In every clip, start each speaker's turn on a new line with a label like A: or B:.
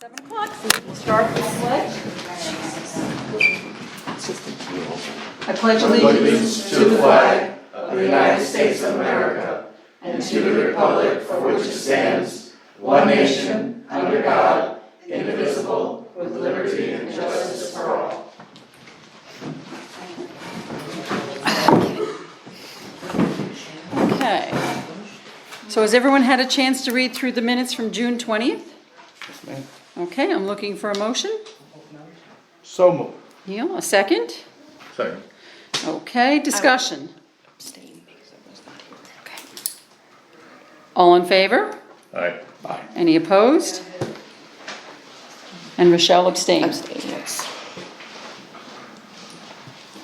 A: 7 o'clock, we'll start with the pledge. I pledge allegiance to the flag of the United States of America and to the republic for which it stands, one nation, under God, indivisible, with liberty and justice for all. Okay. So has everyone had a chance to read through the minutes from June 20th?
B: Yes, ma'am.
A: Okay, I'm looking for a motion.
B: So moved.
A: Neil, a second?
C: Second.
A: Okay, discussion. Okay. All in favor?
C: Aye.
B: Aye.
A: Any opposed? And Rochelle abstained.
D: Yes.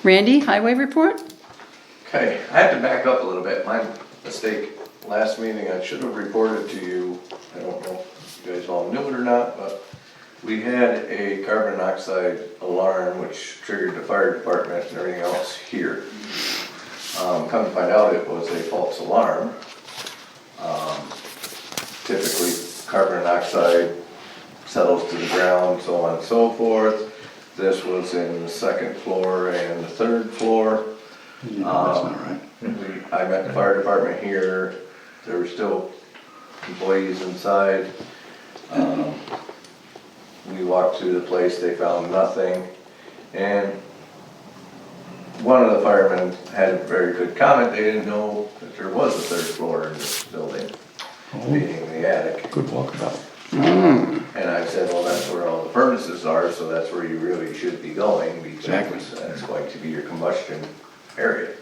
A: Randy, highway report?
E: Okay, I have to back up a little bit, my mistake. Last meeting, I should have reported to you, I don't know if you guys all knew it or not, but we had a carbon monoxide alarm which triggered the fire department and everything else here. Come to find out, it was a false alarm. Typically, carbon monoxide settles to the ground, so on and so forth. This was in the second floor and the third floor.
B: That's not right.
E: I met the fire department here, there were still employees inside. We walked through the place, they found nothing, and one of the firemen had a very good comment, they didn't know that there was a third floor in this building, being the attic.
B: Good walkabout.
E: And I said, well, that's where all the furnaces are, so that's where you really should be going, because that's going to be your combustion area.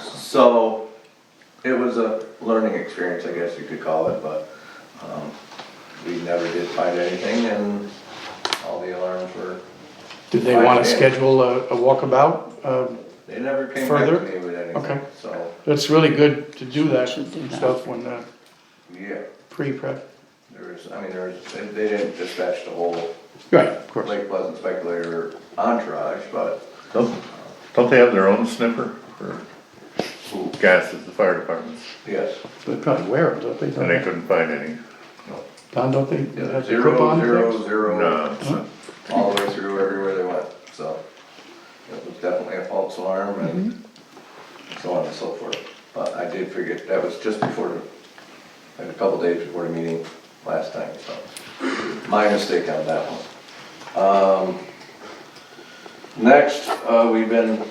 E: So it was a learning experience, I guess you could call it, but we never did find anything, and all the alarms were.
B: Did they want to schedule a walkabout?
E: They never came
B: Further?
E: back to me with anything.
B: Okay.
E: So
B: That's really good to do that
A: Should do that.
B: stuff when,
E: yeah,
B: pre-prep.
E: they didn't dispatch the whole
B: Right, of course.
E: Lake Pleasant speculator entourage, but
C: Don't they have their own sniffer for gases, the fire departments?
E: yes.
B: They probably wear them, don't they?
C: And they couldn't find any.
B: Don, don't they
E: Yeah,
B: have the clip-on things?
E: zero,
C: No.
E: all the way through everywhere they went, so. It was definitely a false alarm and so on and so forth. But I did forget, that was just before, like a couple days before the meeting last time, so. My mistake on that one. Next, we've been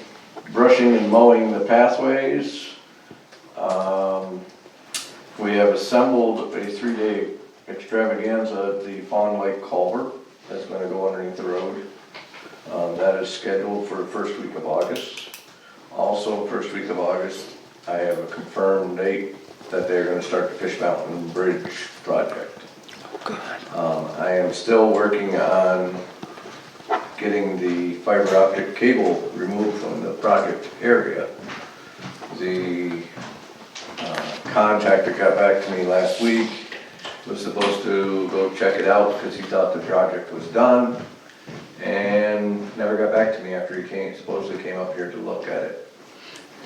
E: brushing and mowing the pathways. We have assembled a 3-day extravaganza at the Fawn Lake Culvert that's gonna go underneath the road. That is scheduled for the first week of August. Also, first week of August, I have a confirmed date that they're gonna start the Fish Mountain Bridge project. I am still working on getting the fiber optic cable removed from the project area. The contractor got back to me last week, was supposed to go check it out because he thought the project was done, and never got back to me after he supposedly came up here to look at it.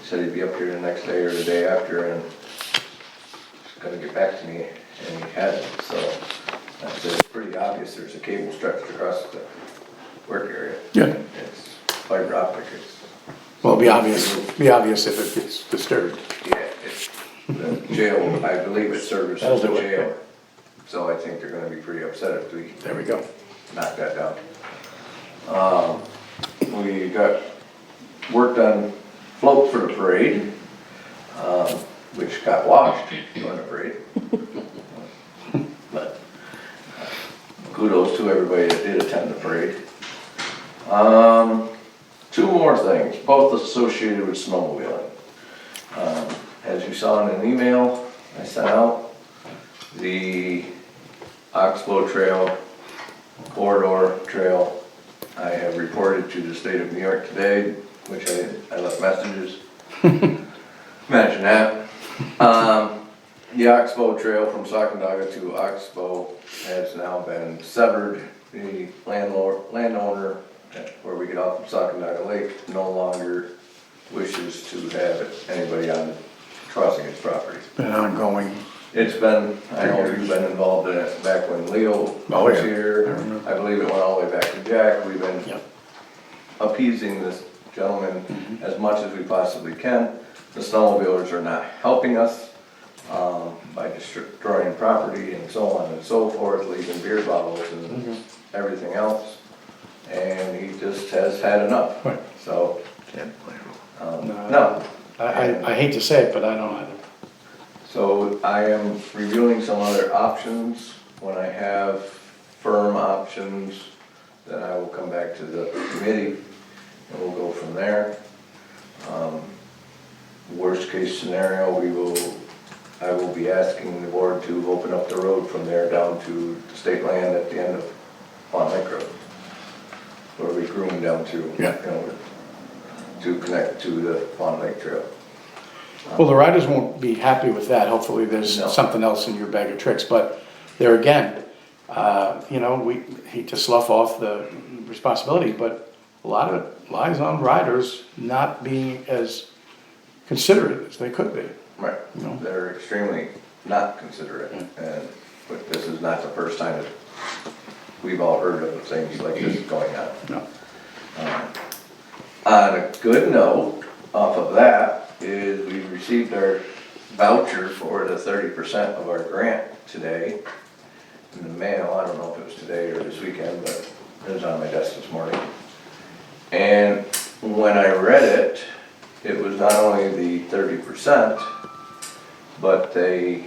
E: He said he'd be up here the next day or the day after and he's gonna get back to me, and he hasn't, so I said it's pretty obvious there's a cable stretched across the work area.
B: Yeah.
E: It's fiber optic, it's,
B: Well, it'll be obvious if it gets disturbed.
E: yeah, it's, the jail, I believe it services
B: That'll
E: the
B: do it.
E: jail. So I think they're gonna be pretty upset if we
B: There we go.
E: knock that down. We got worked on float for the parade, which got washed during the parade. But kudos to everybody that did attend the parade. Two more things, both associated with snowmobiling. As you saw in an email I sent out, the Oxbow Trail, Corridor Trail, I have reported to the state of New York today, which I left messages. Imagine that. The Oxbow Trail from Sacandaga to Oxbow has now been severed. The landowner, where we get off of Sacandaga Lake, no longer wishes to have anybody on crossing his property.
B: Been ongoing
E: It's been, I know you've been involved in it back when Leo
C: Oh,
E: was
C: yeah. I
E: here.
C: remember.
E: I believe it went all the way back to Jack. We've been
B: Yep.
E: appeasing this gentleman as much as we possibly can. The snowmobilers are not helping us, by destroying property and so on and so forth, leaving beer bottles and everything else. And he just has had enough.
B: Right.
E: So,
C: Can't blame them.
E: no.
B: I hate to say it, but I don't either.
E: So I am reviewing some other options. When I have firm options, then I will come back to the committee and we'll go from there. Worst case scenario, I will be asking the board to open up the road from there down to the state land at the end of Pond Lake Road. Where we groom down to,
B: Yeah.
E: to connect to the Pond Lake Trail.
B: Well, the riders won't be happy with that. Hopefully there's
E: No.
B: something else in your bag of tricks, but there again, you know, we hate to slough off the responsibility, but a lot of it lies on riders not being as considerate as they could be.
E: Right,
B: No.
E: they're extremely not considerate, and, but this is not the first time that we've all heard of things like this going on.
B: No.
E: On a good note, off of that, is we received our voucher for the 30% of our grant today in the mail. I don't know if it was today or this weekend, but it was on my desk this morning. And when I read it, it was not only the 30%, but they,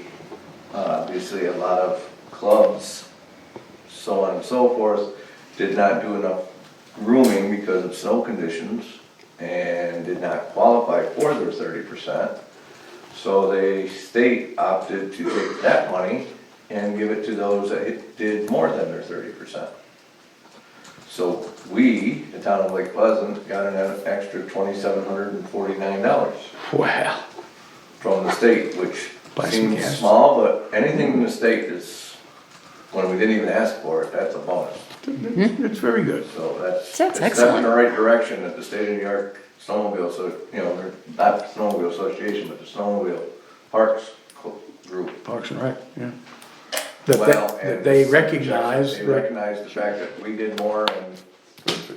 E: obviously a lot of clubs, so on and so forth, did not do enough grooming because of snow conditions and did not qualify for their 30%. So the state opted to take that money and give it to those that did more than their 30%. So we, the town of Lake Pleasant, got an extra $2,749
B: Wow.
E: from the state, which
B: Buy some
E: seems
B: gas.
E: small, but anything from the state is, when we didn't even ask for it, that's a bonus.
B: It's very good.
E: So that's
D: That's
E: a step in
D: excellent.
E: the right direction that the state of New York Snowmobile, so, you know, they're not the Snowmobile Association, but the Snowmobile Parks Group.
B: Parks and Rec, yeah. That
E: Well, and
B: they recognize
E: They
B: that,
E: recognize the fact that we did more and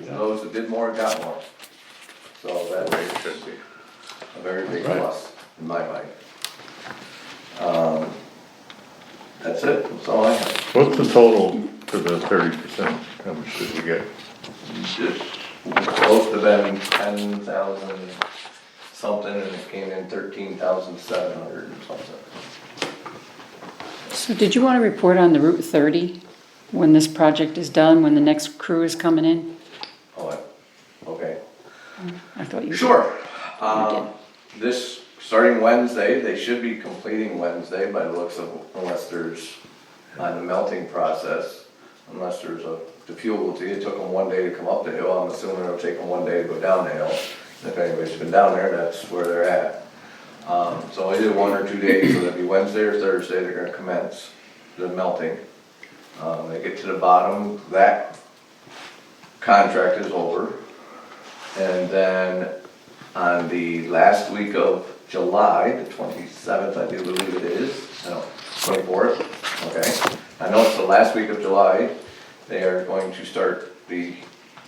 E: those that did more got more. So that way it should be a very big
B: Right.
E: plus in my mind. That's it, that's all I have.
C: What's the total to the 30%? How much did we get?
E: Just supposed to have been 10,000 something and it came in 13,700 and something.
D: So did you want to report on the Route 30, when this project is done, when the next crew is coming in?
E: Oh, okay.
D: I thought you did.
E: Sure.
D: You
E: This, starting Wednesday, they should be completing Wednesday by the looks of, unless there's, on the melting process, unless there's a difficulty. It took them one day to come up the hill. I'm assuming it'll take them one day to go down the hill. If anybody's been down there, that's where they're at. So either 1 or 2 days, whether it be Wednesday or Thursday, they're gonna commence the melting. They get to the bottom, that contract is over. And then on the last week of July, the 27th, I do believe it is, no, 24th, okay. I know it's the last week of July, they are going to start the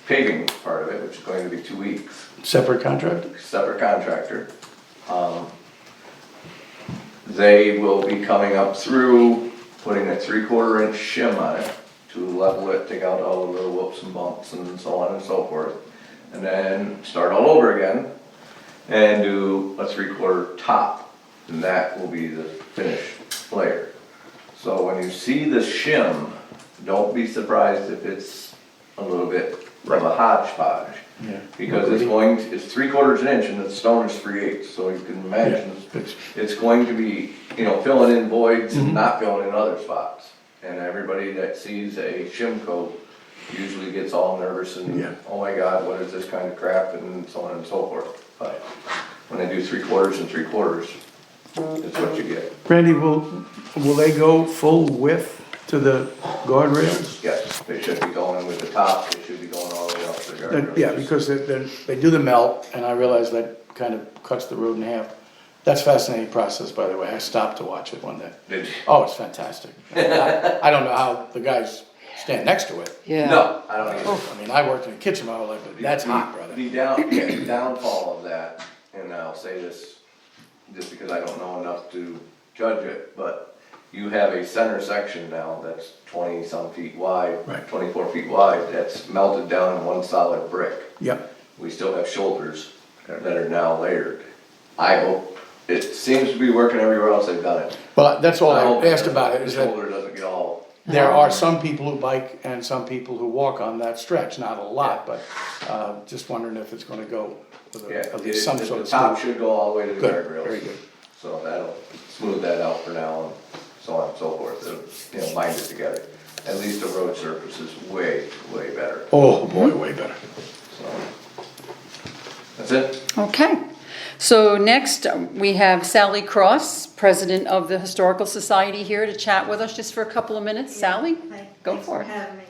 E: paving part of it, which is going to be 2 weeks.
B: separate contract?
E: Separate contractor. They will be coming up through, putting a 3/4 inch shim on it to level it, take out all the little whoops and bumps and so on and so forth. And then start all over again and do a 3/4 top. And that will be the finished layer. So when you see the shim, don't be surprised if it's a little bit of a hodgepodge.
B: Yeah.
E: Because it's 3/4 inch and the stone is 3/8, so you can imagine it's going to be, you know, filling in voids and not filling in other spots. And everybody that sees a shim coat usually gets all nervous and,
B: Yeah.
E: oh my God, what is this kind of crap, and so on and so forth. But when they do 3/4 and 3/4, it's what you get.
B: Randy, will they go full width to the guardrails?
E: Yes, they should be going with the top, they should be going all the way up to the guardrail.
B: Yeah, because they do the melt, and I realize that kind of cuts the road in half. That's a fascinating process, by the way. I stopped to watch it one day.
E: Did you?
B: Oh, it's fantastic. I don't know how the guys stand next to it.
D: Yeah.
E: No, I don't either.
B: I mean, I worked in the kitchen, I was like, that's hot, brother.
E: The downfall of that, and I'll say this just because I don't know enough to judge it, but you have a center section now that's 20-some feet wide,
B: Right.
E: 24 feet wide, that's melted down in one solid brick.
B: Yep.
E: We still have shoulders that are now layered. I hope, it seems to be working everywhere else they've done it.
B: Well, that's all
E: hope
B: I asked about it,
E: the
B: is that
E: shoulder doesn't get all,
B: there are some people who bike and some people who walk on that stretch, not a lot, but, just wondering if it's gonna go with
E: yeah,
B: at least some sort
E: the
B: of.
E: top
B: smooth-
E: should go all the way to the
B: Good,
E: guardrails.
B: very good.
E: So that'll smooth that out for now and so on and so forth, it'll, bind it together. At least the road surface is way, way better,
B: Oh, boy, way better.
E: so. That's it?
D: Okay. So next, we have Sally Cross, President of the Historical Society, here to chat with us just for a couple of minutes. Sally, go for it.
A: Thanks for having me.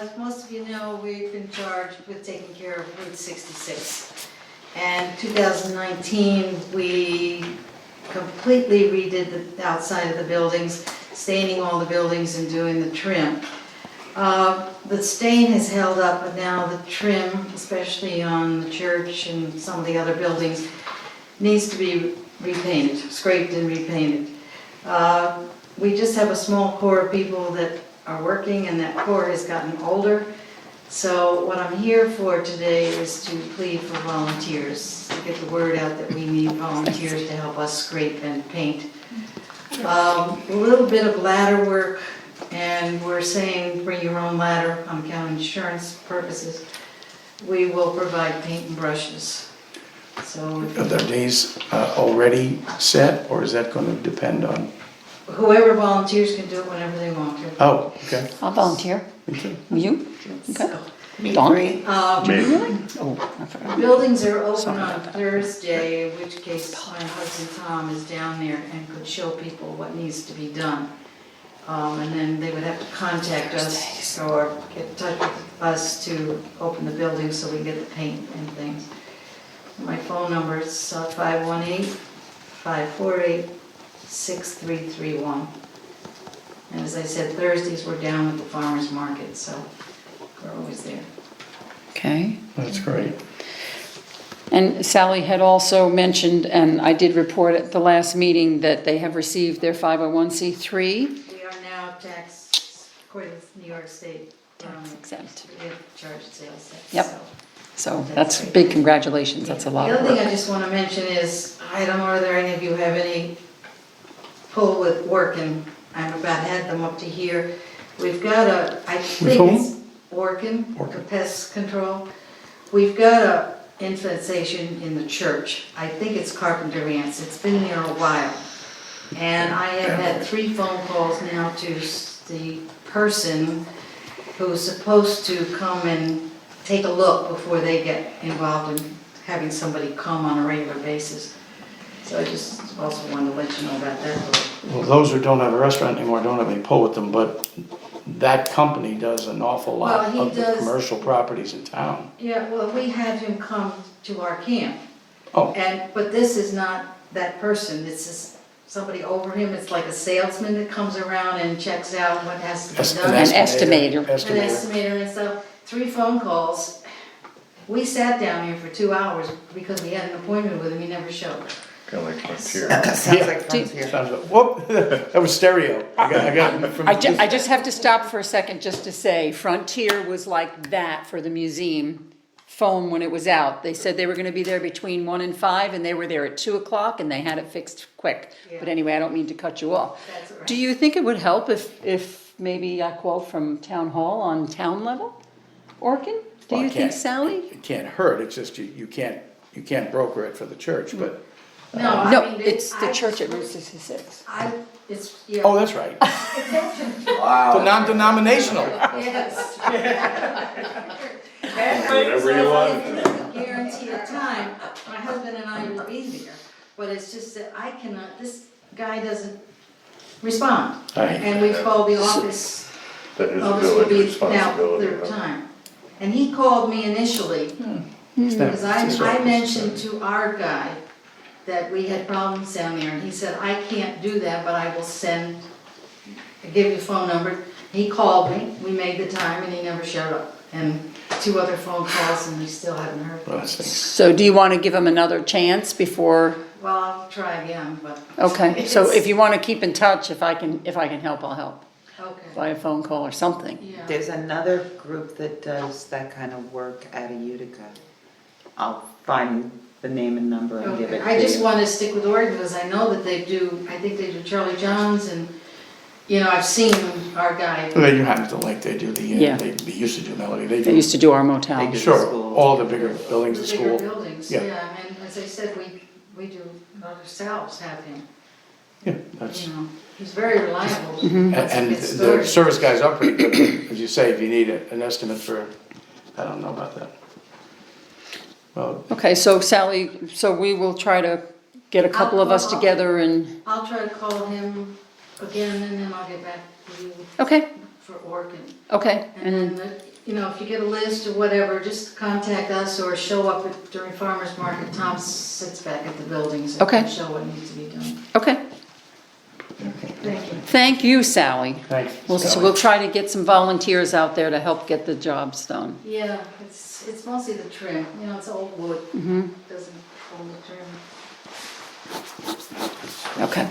A: As most of you know, we've been charged with taking care of Route 66. And 2019, we completely redid the outside of the buildings, staining all the buildings and doing the trim. The stain has held up, but now the trim, especially on the church and some of the other buildings, needs to be repainted, scraped and repainted. We just have a small core of people that are working, and that core has gotten older. So what I'm here for today is to plead for volunteers, to get the word out that we need volunteers to help us scrape and paint. A little bit of ladder work, and we're saying bring your own ladder on account of insurance purposes. We will provide paint and brushes. So
B: Are the days already set, or is that gonna depend on?
A: whoever volunteers can do it whenever they want to.
B: Oh, okay.
D: I'll volunteer.
B: Me too.
D: You? Okay.
A: So,
D: Dawn?
C: Me.
D: Oh, I forgot.
A: buildings are open
D: Sorry
A: on
D: about that.
A: Thursday, in which case my husband Tom is down there and could show people what needs to be done. And then they would have to contact us or get in touch with us to open the building so we can get the paint and things. My phone number is 518-548-6331. And as I said, Thursdays we're down at the farmer's market, so we're always there.
D: Okay.
B: That's great.
D: And Sally had also mentioned, and I did report at the last meeting, that they have received their 501c3
A: We are now taxed, according to New York State,
D: exempt.
A: we have charged sales tax.
D: Yep.
A: so.
D: So that's big congratulations, that's a lot
A: The
D: of
A: other thing I
D: work.
A: just want to mention is, I don't know whether any of you have any pull with working. I've about had them up to here. We've got a, I think
B: whom?
A: it's working, the
B: Orkin.
A: pest control. We've got a infestation in the church. I think it's carpenter ants. It's been there a while. And I have had 3 phone calls now to the person who's supposed to come and take a look before they get involved in having somebody come on a regular basis. So I just also wanted to let you know about that.
B: Well, those who don't have a restaurant anymore don't have any pull with them, but that company does an awful lot
A: Well, he
B: of the
A: does-
B: commercial properties in town.
A: Yeah, well, we had him come to our camp.
B: Oh.
A: But this is not that person, this is somebody over him, it's like a salesman that comes around and checks out what has to be done.
D: An estimator.
A: An estimator and stuff, 3 phone calls. We sat down here for 2 hours because we had an appointment with him, he never showed.
C: Kinda like Frontier.
B: Sounds like Frontier. Whoop, that was stereo. I got it from.
D: I just have to stop for a second just to say, Frontier was like that for the museum phone when it was out. They said they were gonna be there between 1 and 5, and they were there at 2 o'clock, and they had it fixed quick. But
A: Yeah.
D: anyway, I don't mean to cut you off.
A: That's all right.
D: Do you think it would help if maybe I called from town hall on town level? Orkin? Do
B: Well,
D: you
B: I
D: think,
B: can't-
D: Sally?
B: It can't hurt, it's just you can't broker it for the church, but,
A: No, I
D: No,
A: mean,
D: it's the
A: I-
D: church at Route 66.
A: Yeah.
B: oh, that's right.
E: Wow.
B: The non-denominational.
A: Yes.
C: Whatever you want.
A: Guarantee a time, my husband and I will be there, but it's just that I cannot, this guy doesn't respond.
B: Right.
A: And we've called the office,
C: That is a
A: oh, this will
C: village
A: be now
C: responsibility.
A: 3rd time. And he called me initially, because I mentioned to our guy
F: that we had problems down there, and he said, I can't do that, but I will give you a phone number. He called me, we made the time, and he never showed up. And 2 other phone calls, and we still haven't heard from
B: Well,
F: him.
B: that's things.
D: So do you want to give him another chance before?
F: Well, I'll try again, but.
D: Okay, so
F: it's-
D: if you want to keep in touch, if I can help, I'll help
F: Okay,
D: by a phone call or something.
F: yeah.
G: There's another group that does that kind of work out of Utica. I'll find the name and number and give
F: Okay,
G: it to
F: I just
G: you.
F: want to stick with Oregon because I know that they do, I think they do Charlie John's and, you know, I've seen our guy.
B: They do Hamilton Lake, they do
D: Yeah.
B: they used to do Melody, they
D: They
B: do.
D: used to do our
G: They
D: motel.
G: do.
B: Sure,
G: School.
B: all the bigger buildings at
F: The bigger
B: school.
F: buildings,
B: Yeah.
F: yeah, and as I said, we do ourselves have him,
B: Yeah, that's,
F: you know, he's very reliable.
D: Mm-hmm.
F: That's a
B: and
F: good
B: the
F: story.
B: service guys are pretty good, as you say, if you need an estimate for, I don't know about that. Well,
D: Okay, so Sally, so we will try to get a couple of us together and,
F: I'll try to call him again and then I'll get back to you
D: okay,
F: for Oregon.
D: okay.
F: And then, you know, if you get a list or whatever, just contact us or show up during farmer's market. Tom sits back at the buildings and
D: Okay.
F: can show what needs to be done.
D: Okay,
F: Thank you.
D: thank you, Sally.
B: thanks.
D: We'll,
B: Sally.
D: we'll try to get some volunteers out there to help get the jobs done.
F: Yeah, it's mostly the trim, you know, it's old wood,
D: Mm-hmm.
F: doesn't hold the trim.
D: Okay.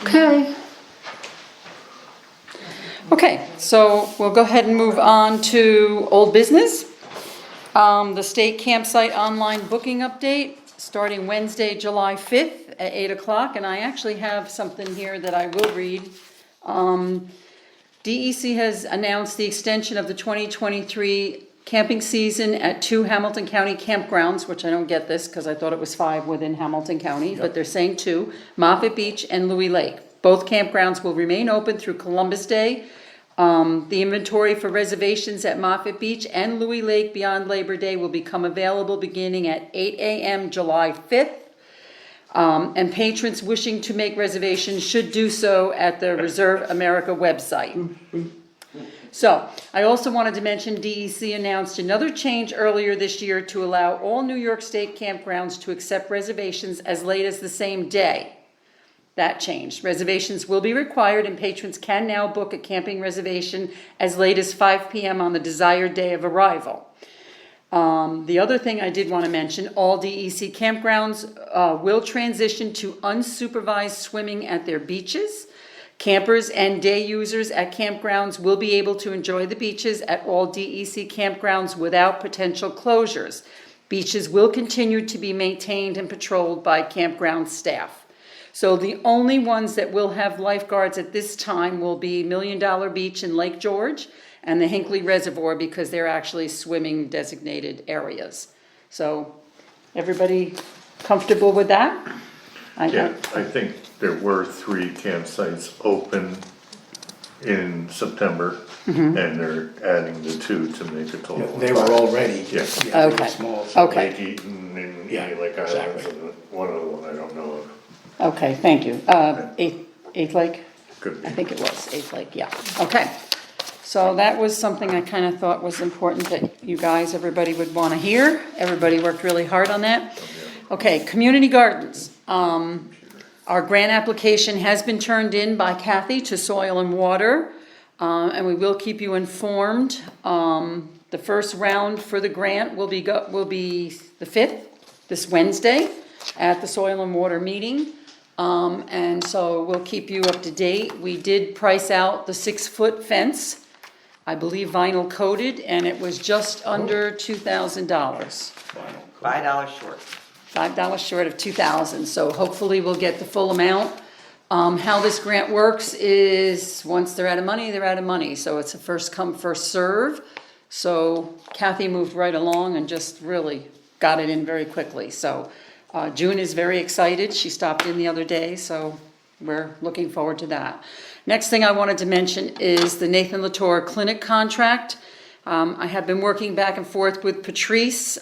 D: Okay. Okay, so we'll go ahead and move on to old business. The state campsite online booking update, starting Wednesday, July 5th at 8 o'clock, and I actually have something here that I will read. DEC has announced the extension of the 2023 camping season at 2 Hamilton County campgrounds, which I don't get this because I thought it was 5 within Hamilton County, but they're saying 2, Moffett Beach and Louis Lake. Both campgrounds will remain open through Columbus Day. The inventory for reservations at Moffett Beach and Louis Lake beyond Labor Day will become available beginning at 8 a.m. July 5th. And patrons wishing to make reservations should do so at the Reserve America website. So, I also wanted to mention DEC announced another change earlier this year to allow all New York State campgrounds to accept reservations as late as the same day. That changed. Reservations will be required and patrons can now book a camping reservation as late as 5 p.m. on the desired day of arrival. The other thing I did want to mention, all DEC campgrounds will transition to unsupervised swimming at their beaches. Campers and day users at campgrounds will be able to enjoy the beaches at all DEC campgrounds without potential closures. Beaches will continue to be maintained and patrolled by campground staff. So the only ones that will have lifeguards at this time will be Million Dollar Beach in Lake George and the Hinckley Reservoir because they're actually swimming designated areas. So everybody comfortable with that?
C: Yeah, I think there were 3 campsites open in September, and they're adding the 2 to make a total.
B: Yeah,
C: of
B: they were
C: 5.
B: already.
C: Yeah.
B: they were
D: Okay.
B: small, so-
D: Okay.
C: Lake Eaton and
B: Yeah,
C: Lake Islands,
B: exactly.
C: and one other one I don't know of.
D: Okay, thank you. Eighth Lake?
C: Could be.
D: I think it was Eighth Lake, yeah. Okay. So that was something I kind of thought was important that you guys, everybody would want to hear. Everybody worked really hard on that. Okay, community gardens. Our grant application has been turned in by Kathy to Soil and Water, and we will keep you informed. The first round for the grant will be the 5th, this Wednesday, at the Soil and Water meeting. And so we'll keep you up to date. We did price out the 6-foot fence, I believe vinyl coated, and it was just under $2,000.
G: $5 short.
D: $5 short of $2,000, so hopefully we'll get the full amount. How this grant works is, once they're out of money, they're out of money, so it's a first come, first serve. So Kathy moved right along and just really got it in very quickly, so June is very excited, she stopped in the other day, so we're looking forward to that. Next thing I wanted to mention is the Nathan Latour Clinic contract. I have been working back and forth with Patrice.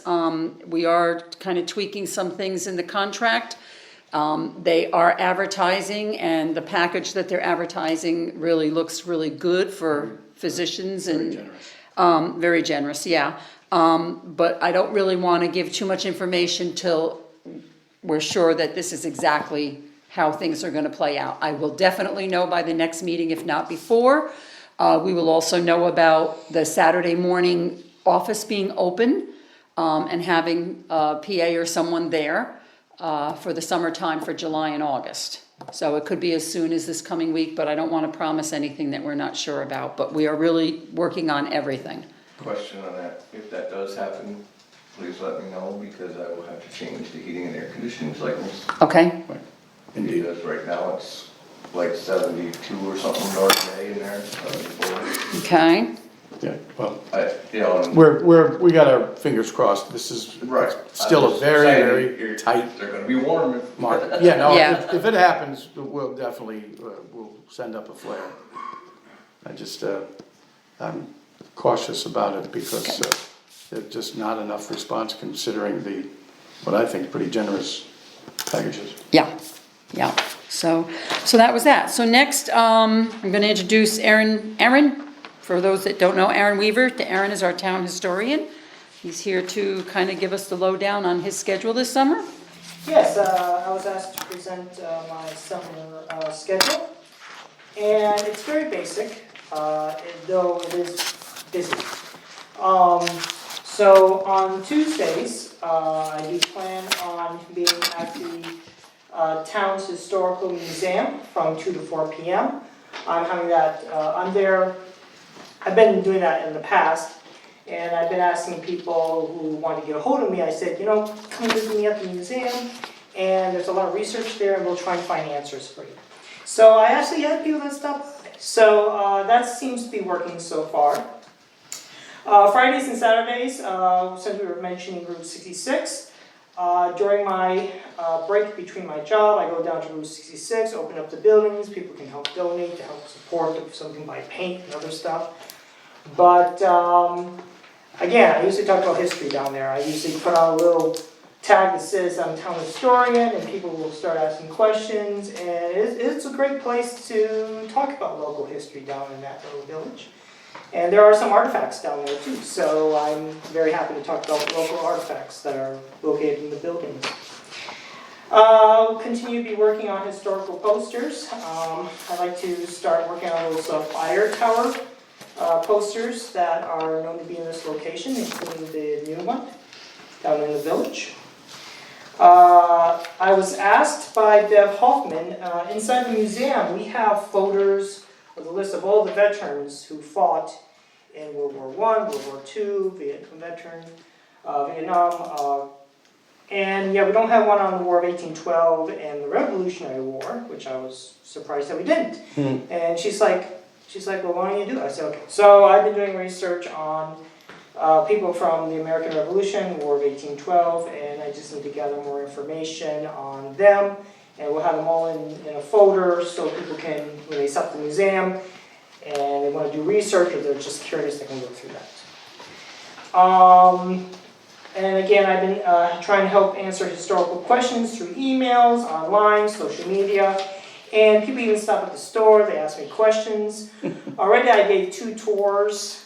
D: We are kind of tweaking some things in the contract. They are advertising, and the package that they're advertising really looks really good for physicians and very generous, yeah. But I don't really want to give too much information till we're sure that this is exactly how things are gonna play out. I will definitely know by the next meeting, if not before. We will also know about the Saturday morning office being open, and having a PA or someone there, for the summertime for July and August. So it could be as soon as this coming week, but I don't wanna promise anything that we're not sure about, but we are really working on everything.
E: Question on that, if that does happen, please let me know, because I will have to change the heating and air conditioning cycles.
D: Okay?
B: Indeed.
E: Because right now it's like 72 or something north day in there, 74.
D: Okay?
B: Yeah, well,
E: You know, and-
B: we got our fingers crossed. This is
E: right.
B: still
E: I'm
B: a
E: just
B: very,
E: saying,
B: very
E: you're-
B: tight
E: They're gonna be warm if.
B: market. Yeah, no,
D: Yeah.
B: if it happens, we'll definitely, we'll send up a flare. I just, I'm cautious about it because, there's just not enough response considering the, what I think, pretty generous packages.
D: Yeah, yeah. So that was that. So next, I'm gonna introduce Aaron, for those that don't know, Aaron Weaver. Aaron is our town historian. He's here to kind of give us the lowdown on his schedule this summer.
H: Yes, I was asked to present my summer schedule, and it's very basic, though it is busy. So on Tuesdays, I do plan on being at the town's historical museum from 2 to 4 p.m. I'm having that, I'm there, I've been doing that in the past, and I've been asking people who want to get a hold of me. I said, come visit me at the museum, and there's a lot of research there, and we'll try and find answers for you. So I actually had people that stop by. So that seems to be working so far. Fridays and Saturdays, since we were mentioning Route 66, during my break between my job, I go down to Route 66, open up the buildings, people can help donate to help support, if some can buy paint and other stuff. But again, I usually talk about history down there. I usually put on a little tag that says I'm town historian, and people will start asking questions, and it's a great place to talk about local history down in that little village. And there are some artifacts down there too, so I'm very happy to talk about local artifacts that are located in the buildings. I'll continue to be working on historical posters. I'd like to start working on those fire tower posters that are known to be in this location, including the new one down in the village. I was asked by Bev Hoffman, inside the museum we have photos with a list of all the veterans who fought in World War I, World War II, Vietnam veteran, Vietnam, and yeah, we don't have one on the War of 1812 and the Revolutionary War, which I was surprised that we didn't. And she's like, well, why don't you do it? I said, okay. So I've been doing research on people from the American Revolution, War of 1812, and I just need to gather more information on them. And we'll have them all in a folder so people can, when they stop at the museum and they want to do research or they're just curious, they can look through that. And again, I've been trying to help answer historical questions through emails, online, social media, and people even stop at the store, they ask me questions. Already I gave 2 tours.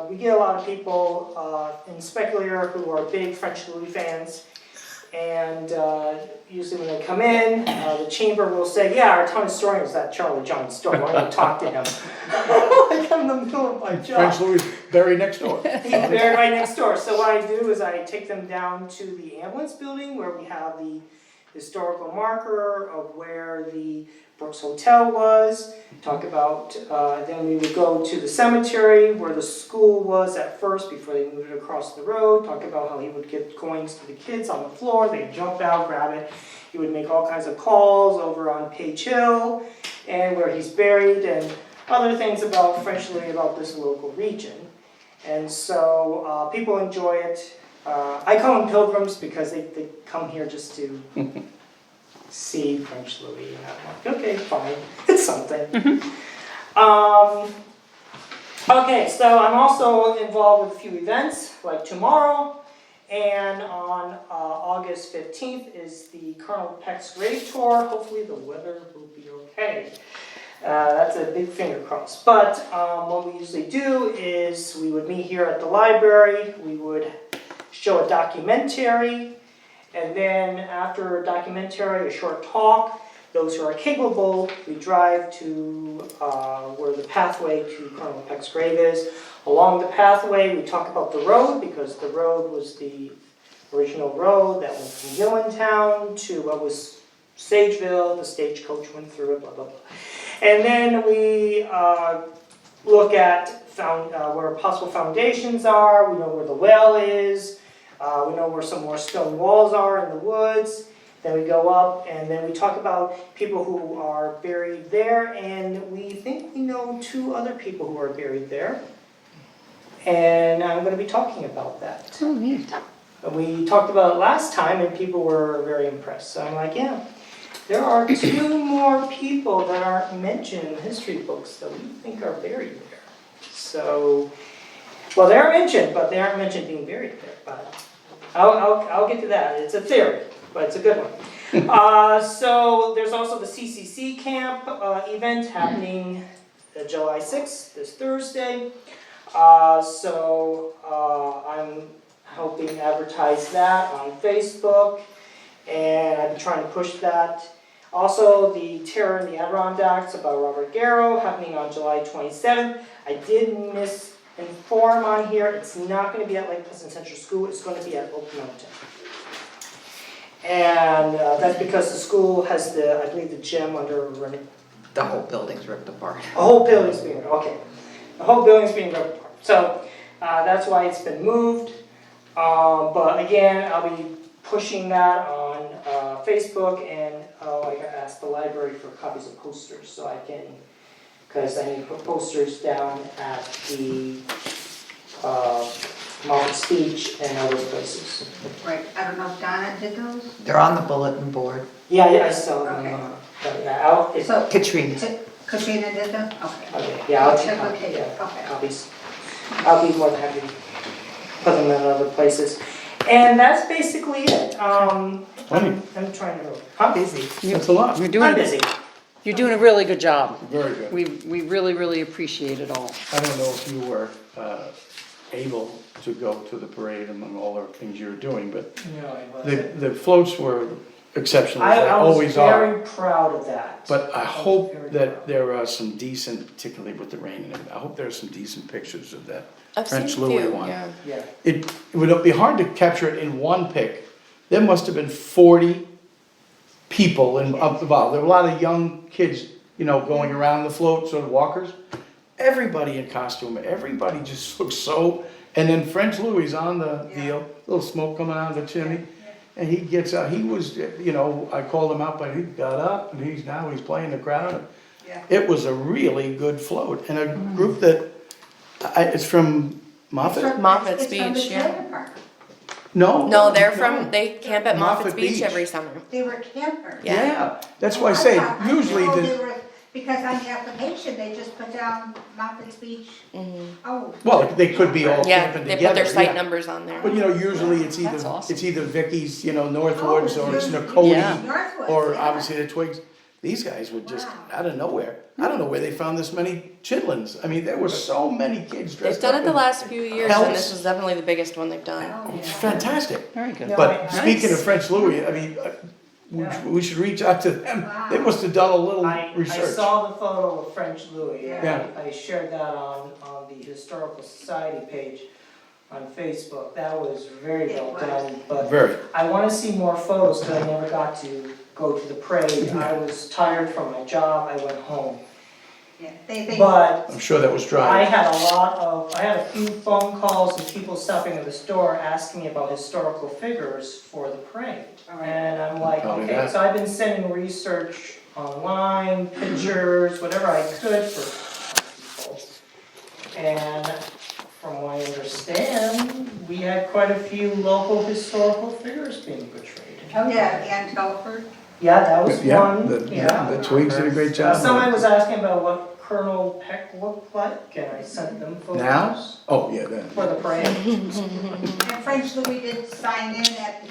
H: We get a lot of people in Speculator who are big French Louis fans. And usually when they come in, the chamber will say, yeah, our town historian is that Charlie John Storm. Why don't you talk to him? Like I'm in the middle of my job.
B: French Louis buried next door.
H: He's buried right next door. So what I do is I take them down to the ambulance building where we have the historical marker of where the Brooks Hotel was. Talk about, then we would go to the cemetery where the school was at first before they moved it across the road. Talk about how he would give coins to the kids on the floor. They'd jump out, grab it. He would make all kinds of calls over on Page Hill and where he's buried and other things about French Louis about this local region. And so people enjoy it. I call them pilgrims because they come here just to see French Louis, and I'm like, okay, fine, it's something. Okay, so I'm also involved with a few events, like tomorrow, and on August 15th is the Colonel Peck's grave tour. Hopefully the weather will be okay. That's a big finger cross. But what we usually do is we would meet here at the library, we would show a documentary, And then after a documentary, a short talk, those who are capable, we drive to where the pathway to Colonel Peck's grave is. Along the pathway, we talk about the road, because the road was the original road that went from Gillentown to what was Sageville, the stagecoach went through it, blah, blah, blah. And then we look at where possible foundations are, we know where the well is, we know where some more stone walls are in the woods. Then we go up and then we talk about people who are buried there, and we think we know 2 other people who are buried there. And I'm going to be talking about that.
D: Oh, neat.
H: We talked about it last time and people were very impressed. So I'm like, yeah, there are 2 more people that aren't mentioned in the history books that we think are buried there. So, well, they're mentioned, but they aren't mentioned being buried there. But I'll get to that. It's a theory, but it's a good one. So there's also the CCC camp event happening July 6th, this Thursday. I'm helping advertise that on Facebook, and I've been trying to push that. Also, the Terror in the Adirondacks about Robert Garrow happening on July 27th. I did misinform on here. It's not going to be at Lake Pleasant Central School. It's going to be at Oak Mountain. And that's because the school has I believe the gym under
G: The whole building's ripped apart.
H: the whole building's being ripped. Okay. The whole building's being ripped apart. So that's why it's been moved. But again, I'll be pushing that on Facebook, and I got asked the library for copies of posters so I can, because I need to put posters down at the Moffett Speech and other places.
I: Right, I don't know if Donna did those?
G: They're on the bulletin board.
H: Yeah, I still have
I: Okay.
H: them.
I: So,
G: Katrina.
I: Katrina did them? Okay.
H: Okay, yeah, I'll take
I: Check with
H: copies.
I: Kate.
H: Yeah,
I: Okay.
H: copies. I'll be more than happy to put them in other places. And that's basically it. I'm trying to, huh?
G: Busy.
B: That's a lot.
D: You're
H: I'm busy.
D: doing a really good job.
B: Very good.
D: We really, really appreciate it all.
B: I don't know if you were able to go to the parade among all the things you were doing, but the floats were exceptional, as they
H: I was
B: always are.
H: very proud of that.
B: But I
H: was
B: hope
H: very
B: that
H: proud.
B: there are some decent, particularly with the rain and everything, I hope there are some decent pictures of that
A: I've seen
B: French
A: a
B: Louis
A: few,
B: one.
A: yeah.
H: Yeah.
B: It would be hard to capture it in one pic. There must have been 40 people up above. There were a lot of young kids, going around the float, sort of walkers. Everybody in costume, everybody just looks so, and then French Louis on the deal, little smoke coming out of the chimney. And he gets out, he was, I called him out, but he got up and he's playing the crowd.
I: Yeah.
B: It was a really good float, and a group that, it's from Moffett?
A: Moffat's
I: It's from the
A: Beach, yeah.
I: trailer park.
B: No.
A: No, they camp at
B: Moffett
A: Moffat's Beach
B: Beach.
A: every summer.
I: They were campers.
B: Yeah, that's why I say, usually
I: Because on the application, they just put down Moffitt's Beach. Oh.
B: well, they could be all
A: Yeah,
B: camping
A: they
B: together.
A: put their site
B: yeah.
A: numbers on there.
B: But usually it's
D: That's
B: either,
D: awesome.
B: it's either Vicky's, Northwoods, or it's
I: Yeah.
B: Nakoti,
I: Northwoods,
B: or
I: yeah.
B: obviously the Twigs. These guys were just
I: Wow.
B: out of nowhere. I don't know where they found this many chitlins. I mean, there were so many kids
A: They've
B: dressed
A: done
B: up
A: it the
B: in
A: last few years,
B: pelts.
A: and this is definitely the biggest one they've done.
I: Oh,
B: It's
I: yeah.
B: fantastic.
D: Very good.
H: Yeah.
B: But
H: Nice.
B: speaking of French Louis, I mean, we should reach out to them.
I: Wow.
B: They must have done a little
H: I
B: research.
H: saw the photo of French Louis.
B: Yeah.
H: I shared that on the Historical Society page on Facebook. That was very
I: It
H: well
I: was.
H: done, but
B: Very.
H: I want to see more photos because I never got to go to the parade. I was tired from my job, I went home.
I: Yeah, they,
H: But
B: I'm sure that was
H: I
B: dry.
H: had a few phone calls and people stopping at the store asking me about historical figures for the parade.
I: All right.
H: And I'm like,
B: Probably
H: okay,
B: that.
H: so I've been sending research online, pictures, whatever I could for people. And from what I understand, we had quite a few local historical figures being portrayed.
I: oh yeah, Ann Telford.
H: Yeah, that was
B: Yeah,
H: one,
B: the Twigs did a great job.
H: Somebody was asking about what Colonel Peck looked like, and I sent them photos.
B: Now? Oh, yeah, then.
H: For the parade.
I: And French Louis did sign in at, at the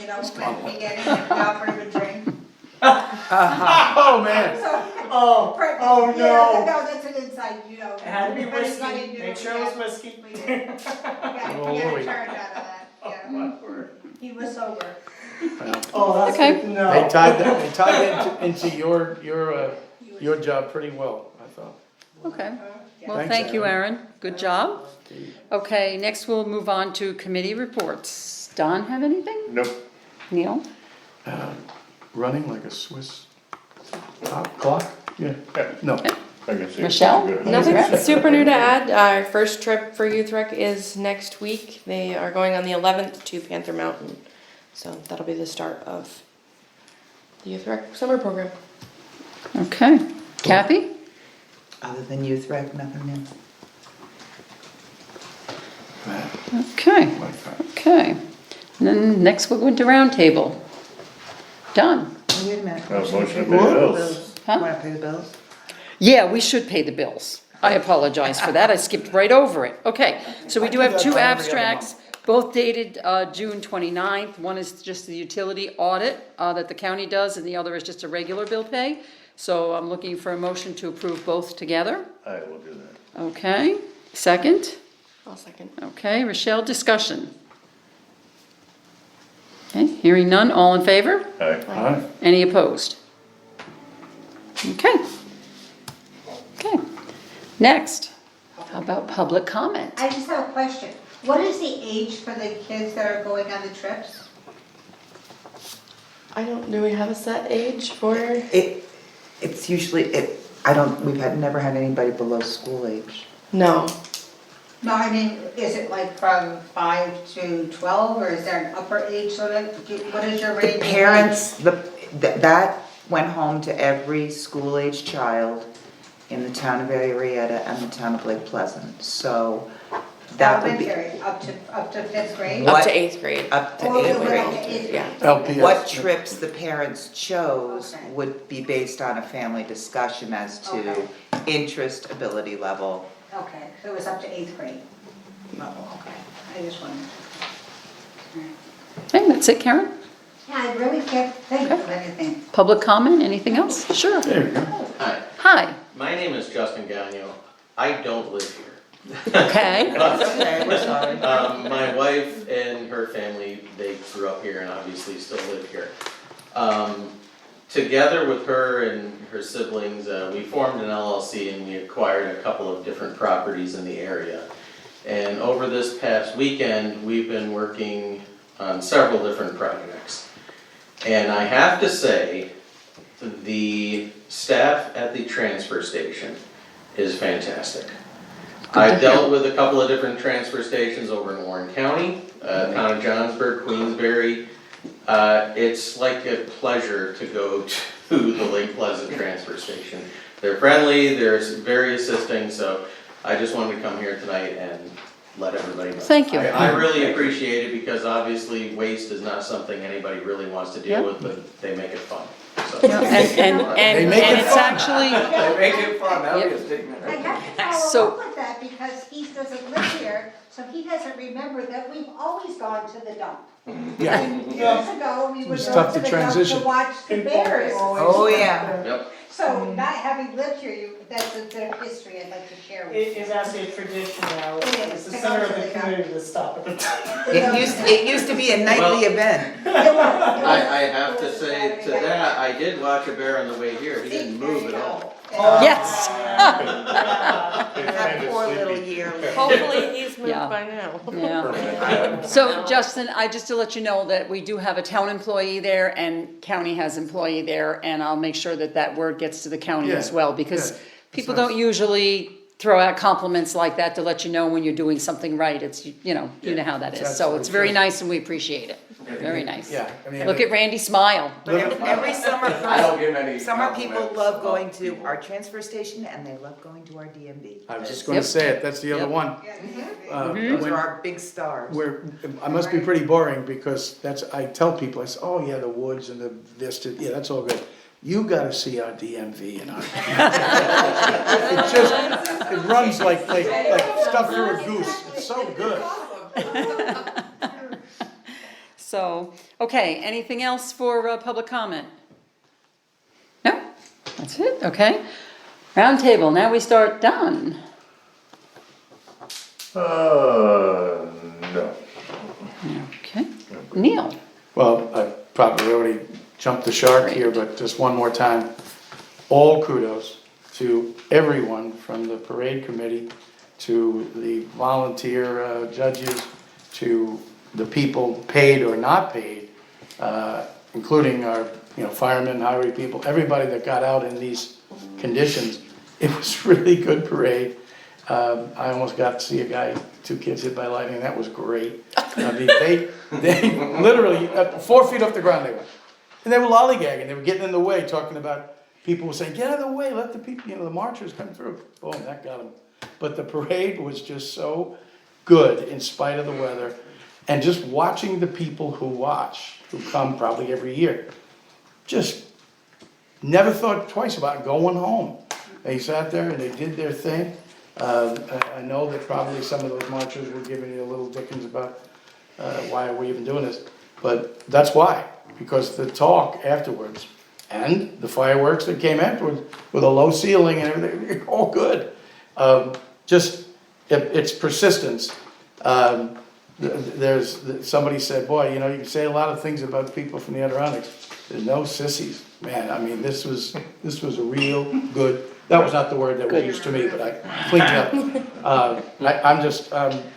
I: beginning, and offered him a drink.
B: Oh, man.
I: So,
H: Oh,
I: French-
H: oh
I: yeah,
H: no.
I: No, that's an inside,
H: It had to be
I: everybody
H: whiskey,
I: knew,
H: make sure it was
I: yeah.
H: whiskey.
I: We did.
B: Oh,
I: Yeah,
B: Louis.
I: we turned out of that,
H: Oh,
I: yeah.
H: my word.
I: He was sober.
H: Oh, that's
D: Okay.
H: good to know.
B: They tied into your job pretty well, I thought.
D: Okay. Well,
B: Thanks,
D: thank you,
B: Aaron.
D: Aaron. Good job. Okay, next we'll move on to committee reports. Don, have anything?
C: Nope.
D: Neil?
B: Running like a Swiss clock? Yeah. No.
C: I guess it's
D: Michelle?
C: good.
J: Nothing super new to add. Our first trip for Youth Rec is next week. They are going on the 11th to Panther Mountain. So that'll be the start of the Youth Rec summer program.
D: Okay. Kathy?
G: Other than youth rec, nothing new.
D: Okay,
B: Like that.
D: okay. And then next we'll go into roundtable. Don?
G: Wait a minute.
C: Motion to pay the bills.
D: Huh?
G: Want to pay the bills?
D: Yeah, we should pay the bills. I apologize for that, I skipped right over it. Okay, so we do have two abstracts, both dated June 29th. One is just the utility audit that the county does, and the other is just a regular bill pay. So I'm looking for a motion to approve both together.
C: I will do that.
D: Okay, second?
J: I'll second.
D: Okay, Rochelle, discussion. Okay, hearing none, all in favor?
C: Aye.
B: All right.
D: Any opposed? Okay. Okay. Next, how about public comment?
I: I just have a question. What is the age for the kids that are going on the trips?
J: I don't, do we have a set age for?
G: It's usually, never had anybody below school age.
J: No.
I: No, I mean, is it like from 5 to 12, or is there an upper age sort of, what is your range?
G: The
I: of
G: parents, that went home to every school-age child in the town of Arietta and the town of Lake Pleasant, so
I: age?
G: that would be
I: Elementary, up to 5th grade?
G: What?
J: Up to 8th grade.
G: up to
I: Oh, it
G: eighth
I: went up to
G: grade.
I: 8th
J: Yeah.
I: grade.
B: LPS.
G: What trips the parents chose
I: Okay.
G: would be based on a family discussion as to
I: Okay.
G: interest, ability level.
I: Okay, so it was up to 8th grade? Oh, okay, I just wondered.
D: Okay, that's it, Karen?
I: Yeah, I really can't think of anything.
D: Public comment, anything else? Sure.
B: There you go.
K: Hi,
D: Hi.
K: my name is Justin Gagnon. I don't live here.
D: Okay.
G: Okay, we're sorry.
K: My wife and her family, they grew up here and obviously still live here. Together with her and her siblings, we formed an LLC and we acquired a couple of different properties in the area. And over this past weekend, we've been working on several different projects. And I have to say, the staff at the transfer station is fantastic. I've dealt with a couple of different transfer stations over in Warren County, town of Johnsburg, Queensbury. It's like a pleasure to go to the Lake Pleasant transfer station. They're friendly, they're very assisting, so I just wanted to come here tonight and let everybody know.
D: Thank you.
K: I really appreciate it because obviously waste is not something anybody really wants to deal with, but they make it fun, so.
D: Yeah, and
B: make it
D: it's actually,
E: They make it fun, that'll be a
I: I
E: statement.
I: have to
D: So-
I: follow up with that because he doesn't live here, so he doesn't remember that we've always gone to the dump.
B: Yeah.
I: And years ago, we would
B: It's
I: go
B: tough
I: to
B: to
I: the dump
B: transition.
I: to watch the
H: People
I: bears.
G: Oh, yeah.
K: Yep.
I: So not having lived here, that's a bit of history I'd like to share with you.
H: It is actually a tradition now,
I: It is.
H: it's the center of the community to stop at the time.
G: It used to be a nightly event.
K: I have to say to that, I did watch a bear on the way here, he didn't move at all.
D: yes.
G: That poor little yearling.
J: Hopefully he's moved
D: Yeah.
J: by now.
D: Yeah. So Justin, just to let you know that we do have a town employee there and county has employee there, and I'll make sure that that word gets to the county as
B: Yeah,
D: well, because
B: yeah,
D: people
B: nice.
D: don't usually throw out compliments like that to let you know when you're doing something right. It's, you know how that is.
B: That's
D: So
B: absolutely
D: it's very
B: true.
D: nice and we appreciate it. Very nice.
B: Yeah, I mean,
D: Look at Randy smile.
G: But every summer,
E: I don't give any
G: summer people
E: compliments
G: love
E: about
G: going to
E: people.
G: our transfer station and they love going to our DMV.
B: I was just gonna
D: Yep.
B: say it, that's the other
D: Yep.
B: one.
G: Those
B: When-
G: are our big stars.
B: I must be pretty boring because I tell people, I say, oh yeah, the woods and the vista, yeah, that's all good. You gotta see our DMV and our. It runs like stuff through a goose, it's so good.
D: So, okay, anything else for public comment? No? That's it, okay. Roundtable, now we start Don.
C: No.
D: Okay.
C: I'm
D: Neil?
B: Well, I probably already jumped the shark here, but just one more time. All kudos to everyone from the parade committee, to the volunteer judges, to the people paid or not paid, including our, firemen, highway people, everybody that got out in these conditions. It was really good parade. I almost got to see a guy, 2 kids hit by lightning, that was great. I mean, they literally, 4 feet off the ground they went. And they were lollygagging, they were getting in the way, talking about, people were saying, get out of the way, let the people, the marchers come through. Boom, that got them. But the parade was just so good in spite of the weather. And just watching the people who come probably every year, just never thought twice about going home. They sat there and they did their thing. I know that probably some of those marchers were giving you a little dickens about why are we even doing this. But that's why, because the talk afterwards and the fireworks that came afterwards with a low ceiling and everything, all good. It's persistence. Somebody said, boy, you can say a lot of things about people from the Adirondacks. There's no sissies. Man, I mean, this was a real good, that was not the word that was used to me, but I cleaned it up.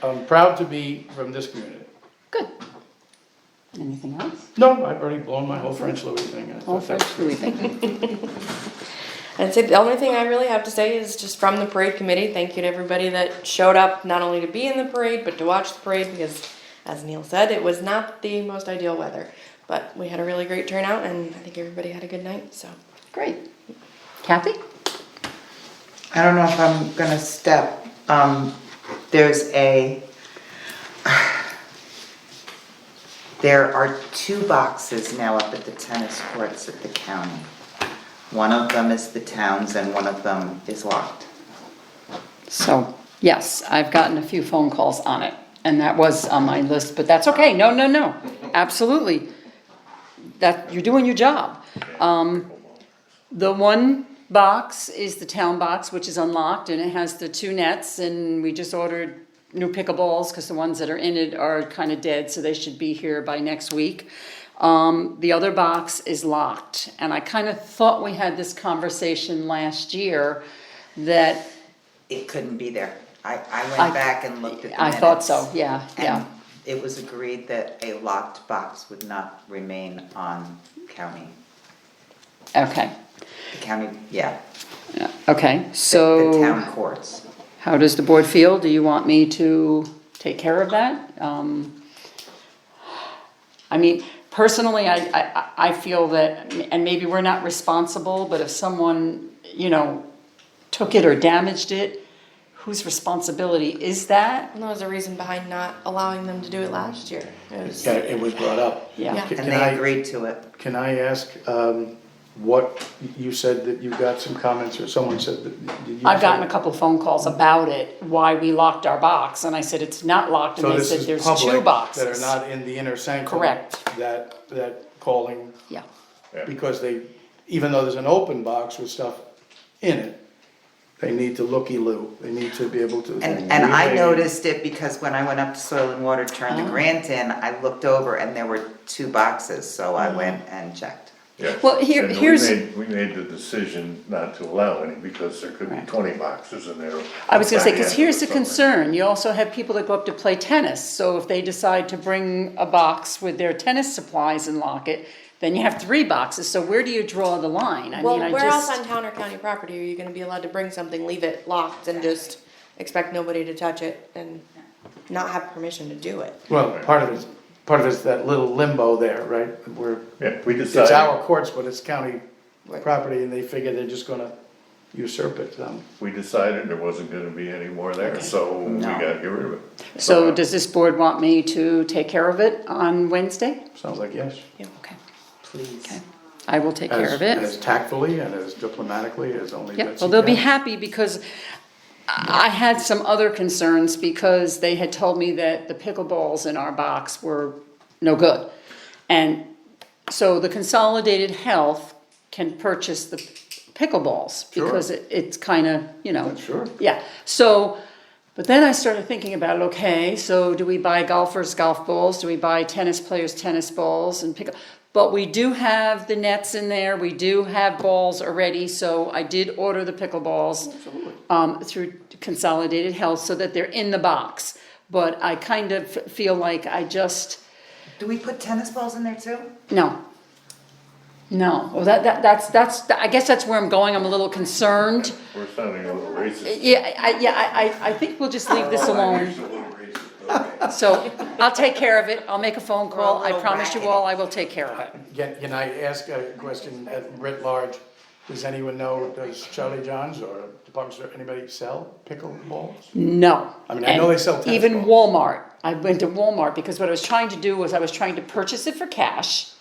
B: I'm proud to be from this community.
D: Good. Anything else?
B: No, I've already blown my whole French Louis thing.
D: Whole French Louis thing.
J: I'd say the only thing I really have to say is just from the parade committee, thank you to everybody that showed up, not only to be in the parade, but to watch the parade, because as Neil said, it was not the most ideal weather. But we had a really great turnout, and I think everybody had a good night, so.
D: Great. Kathy?
G: I don't know if I'm gonna step. There are 2 boxes now up at the tennis courts at the county. One of them is the town's and one of them is locked.
D: So, yes, I've gotten a few phone calls on it, and that was on my list, but that's okay. No. Absolutely. You're doing your job. The one box is the town box, which is unlocked, and it has the 2 nets, and we just ordered new pickleballs because the ones that are in it are kind of dead, so they should be here by next week. The other box is locked, and I kind of thought we had this conversation last year that
G: It couldn't be there. I went back and looked at the
D: I
G: minutes.
D: thought so, yeah.
G: And it was agreed that a locked box would not remain on county.
D: Okay,
G: The county, yeah.
D: okay,
G: The
D: so
G: town courts.
D: how does the board feel? Do you want me to take care of that? I mean, personally, I feel that, and maybe we're not responsible, but if someone, took it or damaged it, whose responsibility is that?
J: And there was a reason behind not allowing them to do it last year.
B: Yeah, it was brought up.
D: Yeah.
G: And they agreed to it.
B: Can I ask, what, you said that you got some comments, or someone said that, did you?
D: I've gotten a couple of phone calls about it, why we locked our box, and I said it's not locked, and
B: So
D: they
B: this
D: said
B: is
D: there's 2
B: public
D: boxes.
B: that are not in the inner sanctum?
D: Correct.
B: That calling,
D: Yeah,
B: because even though there's an open box with stuff in it, they need to looky-loo, they need to be able to.
G: And I noticed it because when I went up to Soil and Water, turned the grant in, I looked over and there were 2 boxes, so I went and checked.
C: Yes.
D: Well,
C: And
D: here's-
C: We made the decision not to allow any because there could be 20 boxes in there.
D: I was gonna say, because
C: Back
D: here's the
C: end of
D: concern, you also have people that go up to play tennis, so if they decide to bring a box with their tennis supplies and lock it, then you have 3 boxes, so where do you draw the line? I
J: Well,
D: mean,
J: where else on town or county property are you gonna be allowed to bring something, leave it locked and just expect nobody to touch it and not have permission to do it?
B: Well, part of it's that little limbo there, right, where
C: Yeah, we
B: it's
C: decided,
B: our courts, but it's county
J: Right.
B: property, and they figure they're just gonna usurp it.
C: there wasn't gonna be any more there, so we
G: No.
C: gotta get rid of it.
D: So does this board want me to take care of it on Wednesday?
B: Sounds like yes.
D: Okay,
G: Please.
D: okay, I will take care of it.
B: As tactfully and as diplomatically as only Betsy
D: Yep, well, they'll be
B: can.
D: happy because I had some other concerns because they had told me that the pickleballs in our box were no good. And so the Consolidated Health can purchase the pickleballs
B: Sure.
D: because it's kind of,
B: Sure.
D: yeah. So But then I started thinking about, okay, so do we buy golfers golf balls? Do we buy tennis players tennis balls and pick up? But we do have the nets in there. We do have balls already. So I did order the pickleballs through Consolidated Health so that they're in the box. But I kind of feel like I just,
G: Do we put tennis balls in there too?
D: no. No, well, that's, I guess that's where I'm going. I'm a little concerned.
C: We're sounding a little racist.
D: I think we'll just leave this alone. So I'll take care of it. I'll make a phone call. I promise you all I will take care of it.
B: Can I ask a question at writ large? Does anyone know, does Charlie John's or Department Store, anybody sell pickleballs?
D: No.
B: I mean, I know they sell tennis
D: Even
B: balls.
D: Walmart. I went to Walmart because what I was trying to do was I was trying to purchase it for cash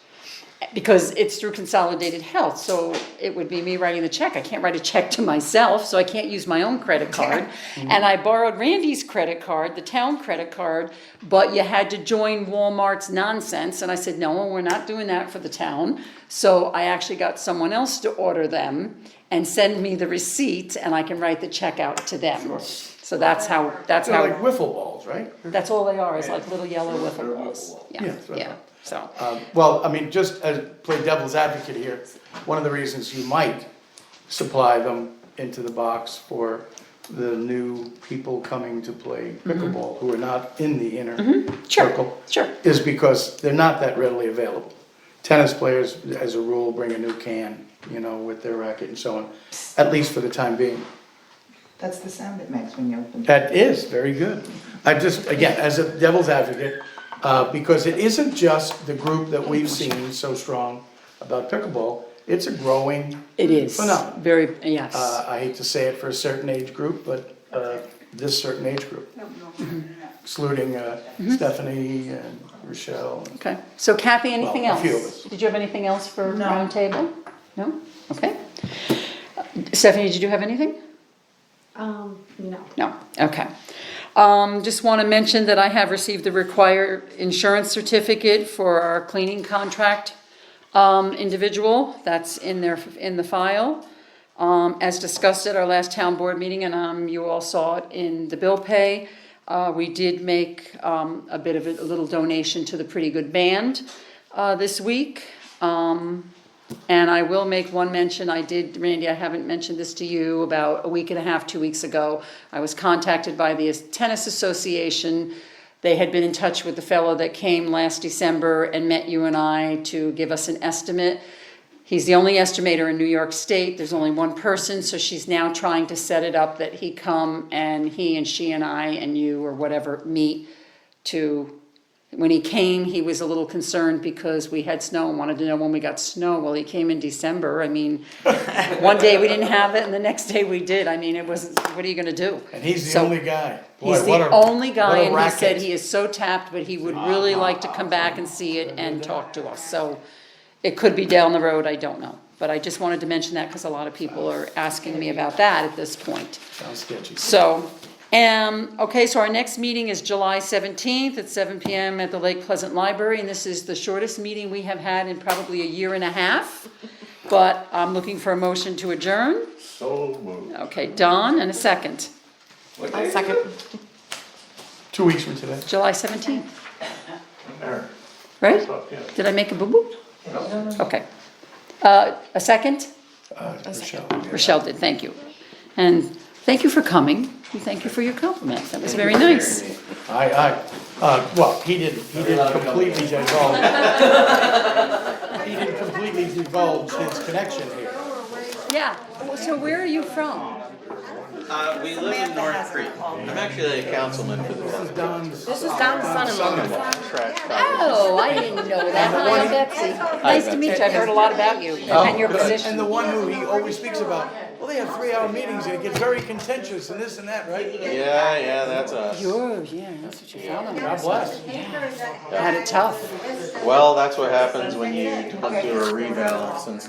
D: because it's through Consolidated Health. So it would be me writing the check. I can't write a check to myself, so I can't use my own credit card. And I borrowed Randy's credit card, the town credit card, but you had to join Walmart's nonsense. And I said, no, we're not doing that for the town. So I actually got someone else to order them and send me the receipt, and I can write the check out to them. So that's how,
B: They're like wiffle balls, right?
D: that's all they are, is like little yellow wiffle balls.
B: Yeah, that's what I
D: Yeah,
B: thought.
D: so.
B: Well, I mean, just as play devil's advocate here, one of the reasons you might supply them into the box for the new people coming to play pickleball who are not in the inner
D: Sure,
B: circle
D: sure.
B: is because they're not that readily available. Tennis players, as a rule, bring a new can, with their racket and so on, at least for the time being.
G: That's the sound it makes when you open it.
B: That is very good. I just, again, as a devil's advocate, because it isn't just the group that we've seen so strong about pickleball, it's a growing
D: It is,
B: phenomenon.
D: very, yes.
B: I hate to say it for a certain age group, but this certain age group, excluding Stephanie and Rochelle.
D: Okay, so Kathy, anything
B: Well, a
D: else?
B: few of us.
D: Did you have anything else for
I: No.
D: roundtable? No? Okay. Stephanie, did you have anything?
F: No.
D: No, okay. Just want to mention that I have received the required insurance certificate for our cleaning contract individual. That's in the file. As discussed at our last town board meeting, and you all saw it in the bill pay, we did make a bit of a little donation to the Pretty Good Band this week. And I will make one mention, Randy, I haven't mentioned this to you, about a week and a half, 2 weeks ago, I was contacted by the Tennis Association. They had been in touch with the fellow that came last December and met you and I to give us an estimate. He's the only estimator in New York State, there's only one person, so she's now trying to set it up that he come and he and she and I and you or whatever meet to. When he came, he was a little concerned because we had snow and wanted to know when we got snow. Well, he came in December. I mean, one day we didn't have it and the next day we did. I mean, it wasn't, what are you gonna do?
B: And he's the
D: So,
B: only guy. Boy,
D: He's
B: what
D: the
B: a-
D: only
B: what
D: guy,
B: a
D: and he said
B: racket.
D: he is so tapped, but he would really like to come back and see it and talk to us. So it could be down the road, I don't know. But I just wanted to mention that because a lot of people are asking me about that at this point.
B: Sounds sketchy.
D: So, okay, so our next meeting is July 17th at 7 PM at the Lake Pleasant Library, and this is the shortest meeting we have had in probably a year and a half. But I'm looking for a motion to adjourn.
C: So moved.
D: Okay, Don, and a second.
J: I'll second.
B: 2 weeks from today.
D: July 17th,
C: There.
D: right?
C: Oh, yeah.
D: Did I make a boo-boo? Okay. A second?
B: Rochelle.
D: Rochelle did, thank you. And thank you for coming, and thank you for your compliment, that was very nice.
B: Well, he didn't completely divulge. He didn't completely divulge his connection here.
D: Yeah, so where are you from?
K: We live in North Creek. I'm actually a councilman for the
B: This is Don's.
J: This is Don's son-in-law.
D: Oh, I didn't know that. Hi, Betsy. Nice to meet you. I've heard a lot about you and your
B: And
D: position.
B: the one who he always speaks about, well, they have 3-hour meetings and it gets very contentious and this and that, right?
K: Yeah, that's us.
D: Yeah, that's what you found on
B: God bless.
D: Had it tough.
K: Well, that's what happens when you don't do a revale since